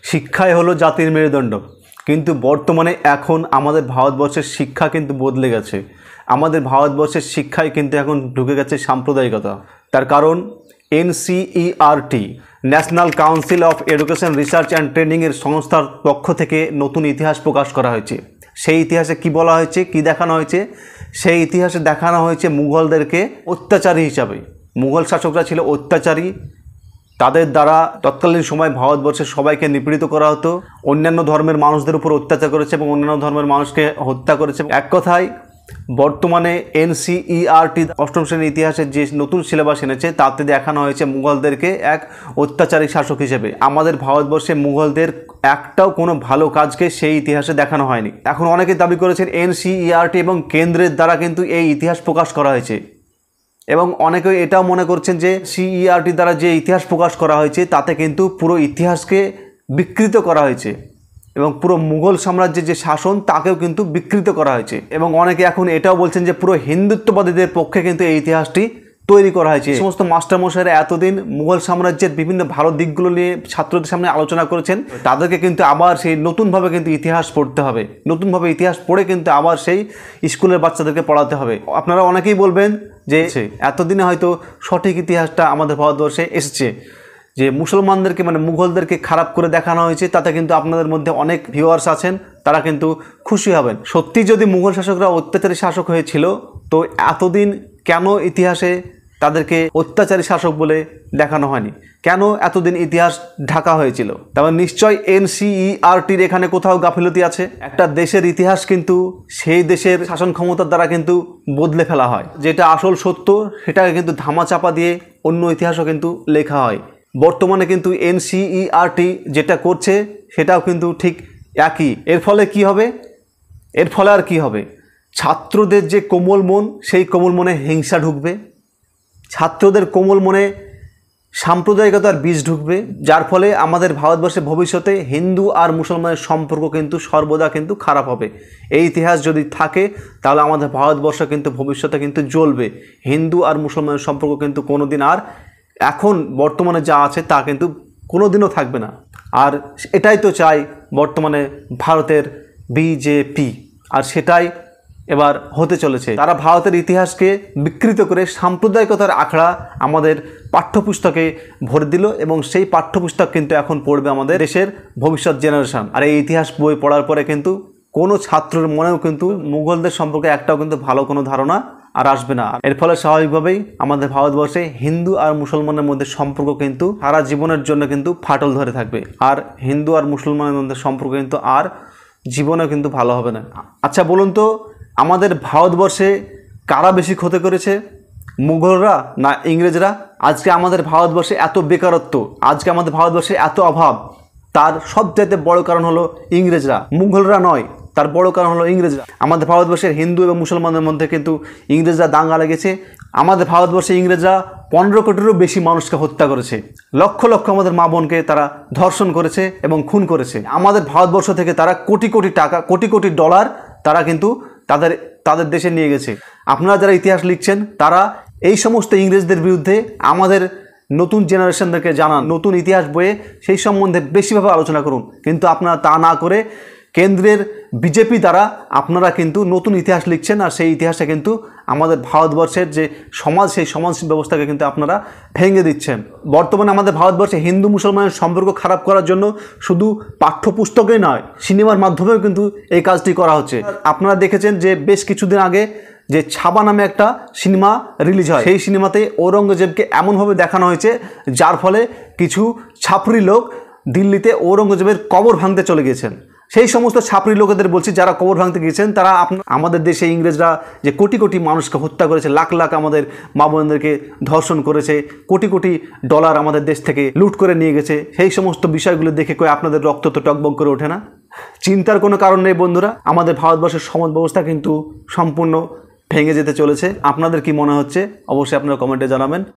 শিক্ষাই হলো জাতির মেরুদণ্ড। কিন্তু বর্তমানে এখন আমাদের ভারতবর্ষের শিক্ষা কিন্তু বদলে গেছে। আমাদের ভারতবর্ষের শিক্ষায় কিন্তু এখন ঢুকে গেছে সাম্প্রদায়িকতা। তার কারণ NCERT, national council of education research and ট্রেনিংয়ের সংস্থার পক্ষ থেকে নতুন ইতিহাস প্রকাশ করা হয়েছে। সেই ইতিহাসে কি বলা হয়েছে, কি দেখানো হয়েছে? সেই ইতিহাসে দেখানো হয়েছে মুঘলদেরকে অত্যাচারী হিসাবে। মুঘল শাসকরা ছিল অত্যাচারী, তাদের দ্বারা তৎকালীন সময় ভারতবর্ষের সবাইকে নিপীড়িত করা হতো, অন্যান্য ধর্মের মানুষদের উপর অত্যাচার করেছে এবং অন্যান্য ধর্মের মানুষকে হত্যা করেছে। এক কথায় বর্তমানে এনসিইআরটি অষ্টম শ্রেণীর ইতিহাসের যে নতুন সিলেবাস এনেছে তাতে দেখানো হয়েছে মুঘলদেরকে এক অত্যাচারী শাসক হিসেবে। আমাদের ভারতবর্ষে মুঘলদের একটাও কোনো ভালো কাজকে সেই ইতিহাসে দেখানো হয়নি। এখন অনেকে দাবি করেছেন এনসিইআরটি এবং কেন্দ্রের দ্বারা কিন্তু এই ইতিহাস প্রকাশ করা হয়েছে, এবং অনেকে এটাও মনে করছেন যে সিইআরটি দ্বারা যে ইতিহাস প্রকাশ করা হয়েছে তাতে কিন্তু পুরো ইতিহাসকে বিকৃত করা হয়েছে এবং পুরো মুঘল সাম্রাজ্যের যে শাসন তাকেও কিন্তু বিকৃত করা হয়েছে। এবং অনেকে এখন এটাও বলছেন যে পুরো হিন্দুত্ববাদীদের পক্ষে কিন্তু এই ইতিহাসটি তৈরি করা হয়েছে। সমস্ত মাস্টারমশাইরা এতদিন মুঘল সাম্রাজ্যের বিভিন্ন ভালো দিকগুলো নিয়ে ছাত্রদের সামনে আলোচনা করেছেন, তাদেরকে কিন্তু আবার সেই নতুনভাবে কিন্তু ইতিহাস পড়তে হবে। নতুনভাবে ইতিহাস পড়ে কিন্তু আবার সেই স্কুলের বাচ্চাদেরকে পড়াতে হবে। আপনারা অনেকেই বলবেন যে এতদিনে হয়তো সঠিক ইতিহাসটা আমাদের ভারতবর্ষে এসেছে, যে মুসলমানদেরকে মানে মুঘলদেরকে খারাপ করে দেখানো হয়েছে, তাতে কিন্তু আপনাদের মধ্যে অনেক ভিউয়ার্স আছেন, তারা কিন্তু খুশি হবেন। সত্যি যদি মুঘল শাসকরা অত্যাচারী শাসক হয়েছিল তো এতদিন কেন ইতিহাসে তাদেরকে অত্যাচারী শাসক বলে দেখানো হয়নি? কেন এতদিন ইতিহাস ঢাকা হয়েছিল? তারপর নিশ্চয় এনসিইআরটির এখানে কোথাও গাফিলতি আছে। একটা দেশের ইতিহাস কিন্তু সেই দেশের শাসন ক্ষমতার দ্বারা কিন্তু বদলে ফেলা হয়। যেটা আসল সত্য সেটাকে কিন্তু ধামাচাপা দিয়ে অন্য ইতিহাসও কিন্তু লেখা হয়। বর্তমানে কিন্তু এনসিইআরটি যেটা করছে সেটাও কিন্তু ঠিক একই। এর ফলে কি হবে? এর ফলে আর কি হবে? ছাত্রদের যে কোমল মন, সেই কোমল মনে হিংসা ঢুকবে, ছাত্রদের কোমল মনে সাম্প্রদায়িকতার বীজ ঢুকবে, যার ফলে আমাদের ভারতবর্ষে ভবিষ্যতে হিন্দু আর মুসলমানের সম্পর্ক কিন্তু সর্বদা কিন্তু খারাপ হবে। এই ইতিহাস যদি থাকে তাহলে আমাদের ভারতবর্ষ কিন্তু ভবিষ্যতে কিন্তু জ্বলবে। হিন্দু আর মুসলমানের সম্পর্ক কিন্তু কোনোদিন আর এখন বর্তমানে যা আছে তা কিন্তু কোনোদিনও থাকবে না। আর এটাই তো চাই বর্তমানে ভারতের বিজেপি, আর সেটাই এবার হতে চলেছে। তারা ভারতের ইতিহাসকে বিকৃত করে সাম্প্রদায়িকতার আখড়া আমাদের পাঠ্যপুস্তকে ভরে দিল, এবং সেই পাঠ্যপুস্তক কিন্তু এখন পড়বে আমাদের দেশের ভবিষ্যৎ জেনারেশন। আর এই ইতিহাস বই পড়ার পরে কিন্তু কোনো ছাত্রের মনেও কিন্তু মুঘলদের সম্পর্কে একটাও কিন্তু ভালো কোনো ধারণা আর আসবে না। এর ফলে স্বাভাবিকভাবেই আমাদের ভারতবর্ষে হিন্দু আর মুসলমানের মধ্যে সম্পর্ক কিন্তু সারা জীবনের জন্য কিন্তু ফাটল ধরে থাকবে, আর হিন্দু আর মুসলমানের মধ্যে সম্পর্ক কিন্তু আর জীবনে কিন্তু ভালো হবে না। আচ্ছা বলুন তো, আমাদের ভারতবর্ষে কারা বেশি ক্ষতি করেছে, মুঘলরা না ইংরেজরা? আজকে আমাদের ভারতবর্ষে এত বেকারত্ব, আজকে আমাদের ভারতবর্ষে এত অভাব, তার সবচাইতে বড় কারণ হলো ইংরেজরা, মুঘলরা নয়। তার বড় কারণ হলো ইংরেজরা। আমাদের ভারতবর্ষের হিন্দু এবং মুসলমানদের মধ্যে কিন্তু ইংরেজরা দাঙ্গা লেগেছে। আমাদের ভারতবর্ষে ইংরেজরা 15 কোটিরও বেশি মানুষকে হত্যা করেছে, লক্ষ লক্ষ আমাদের মা বোনকে তারা ধর্ষণ করেছে এবং খুন করেছে। আমাদের ভারতবর্ষ থেকে তারা কোটি কোটি টাকা, কোটি কোটি ডলার তারা কিন্তু তাদের দেশে নিয়ে গেছে। আপনারা যারা ইতিহাস লিখছেন তারা এই সমস্ত ইংরেজদের বিরুদ্ধে আমাদের নতুন জেনারেশনদেরকে জানান, নতুন ইতিহাস বইয়ে সেই সম্বন্ধে বেশিভাবে আলোচনা করুন। কিন্তু আপনারা তা না করে কেন্দ্রের বিজেপি দ্বারা আপনারা কিন্তু নতুন ইতিহাস লিখছেন, আর সেই ইতিহাসে কিন্তু আমাদের ভারতবর্ষের যে সমাজ, সেই সমাজ ব্যবস্থাকে কিন্তু আপনারা ভেঙে দিচ্ছেন। বর্তমানে আমাদের ভারতবর্ষে হিন্দু মুসলমানের সম্পর্ক খারাপ করার জন্য শুধু পাঠ্যপুস্তকেই নয়, সিনেমার মাধ্যমেও কিন্তু এই কাজটি করা হচ্ছে। আপনারা দেখেছেন যে বেশ কিছুদিন আগে যে ছাবা নামে একটা সিনেমা রিলিজ হয়, সেই সিনেমাতে ঔরঙ্গজেবকে এমনভাবে দেখানো হয়েছে যার ফলে কিছু ছাপরি লোক দিল্লিতে ঔরঙ্গজেবের কবর ভাঙতে চলে গিয়েছেন। সেই সমস্ত ছাপরি লোকেদের বলছি যারা কবর ভাঙতে গিয়েছেন, তারা আমাদের দেশে ইংরেজরা যে কোটি কোটি মানুষকে হত্যা করেছে, লাখ লাখ আমাদের মা বোনদেরকে ধর্ষণ করেছে, কোটি কোটি ডলার আমাদের দেশ থেকে লুট করে নিয়ে গেছে, সেই সমস্ত বিষয়গুলো দেখে কই আপনাদের রক্ত তো টকবক করে ওঠে না? চিন্তার কোনো কারণ নেই বন্ধুরা। আমাদের ভারতবর্ষের সমাজ ব্যবস্থা কিন্তু সম্পূর্ণ ভেঙে যেতে চলেছে। আপনাদের কি মনে হচ্ছে অবশ্যই আপনারা কমেন্টে জানাবেন।